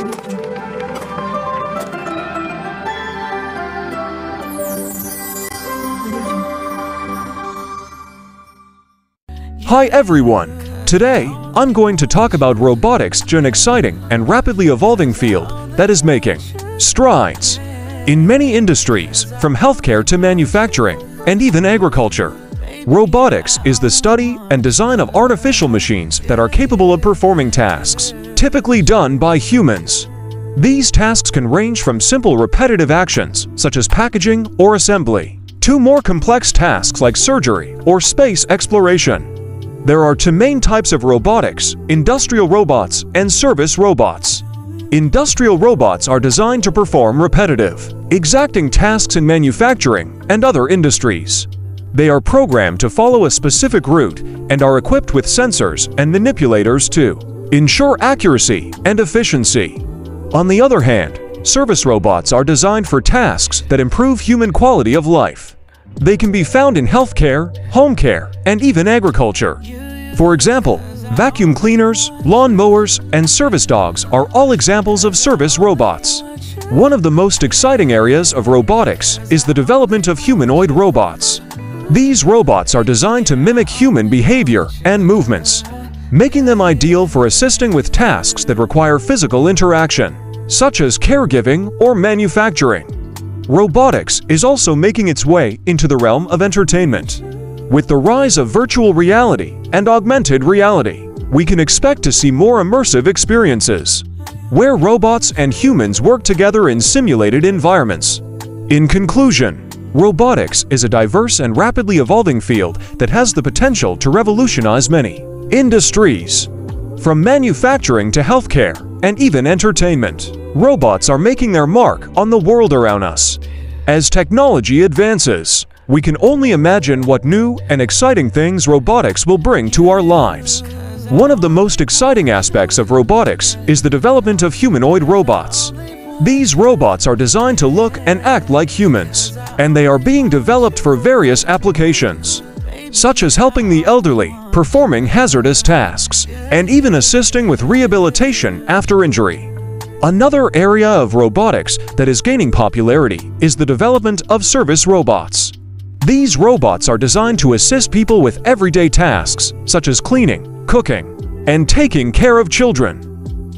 Hi everyone! Today, I'm going to talk about robotics, an exciting and rapidly evolving field that is making strides in many industries, from healthcare to manufacturing and even agriculture. Robotics is the study and design of artificial machines that are capable of performing tasks typically done by humans. These tasks can range from simple repetitive actions, such as packaging or assembly, to more complex tasks like surgery or space exploration. There are two main types of robotics: industrial robots and service robots. Industrial robots are designed to perform repetitive, exacting tasks in manufacturing and other industries. They are programmed to follow a specific route and are equipped with sensors and manipulators to ensure accuracy and efficiency. On the other hand, service robots are designed for tasks that improve human quality of life. They can be found in healthcare, home care, and even agriculture. For example, vacuum cleaners, lawn mowers, and service dogs are all examples of service robots. One of the most exciting areas of robotics is the development of humanoid robots. These robots are designed to mimic human behavior and movements, making them ideal for assisting with tasks that require physical interaction, such as caregiving or manufacturing. Robotics is also making its way into the realm of entertainment. With the rise of virtual reality and augmented reality, we can expect to see more immersive experiences, where robots and humans work together in simulated environments. In conclusion, robotics is a diverse and rapidly evolving field that has the potential to revolutionize many industries. From manufacturing to healthcare and even entertainment, robots are making their mark on the world around us. As technology advances, we can only imagine what new and exciting things robotics will bring to our lives. One of the most exciting aspects of robotics is the development of humanoid robots. These robots are designed to look and act like humans, and they are being developed for various applications, such as helping the elderly, performing hazardous tasks, and even assisting with rehabilitation after injury. Another area of robotics that is gaining popularity is the development of service robots. These robots are designed to assist people with everyday tasks, such as cleaning, cooking, and taking care of children.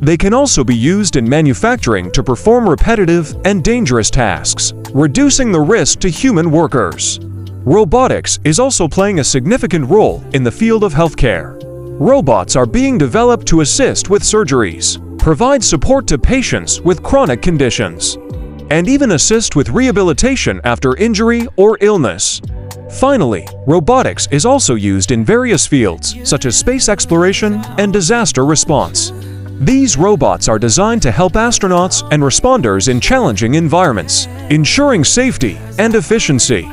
They can also be used in manufacturing to perform repetitive and dangerous tasks, reducing the risk to human workers. Robotics is also playing a significant role in the field of healthcare. Robots are being developed to assist with surgeries, provide support to patients with chronic conditions, and even assist with rehabilitation after injury or illness. Finally, robotics is also used in various fields, such as space exploration and disaster response. These robots are designed to help astronauts and responders in challenging environments, ensuring safety and efficiency.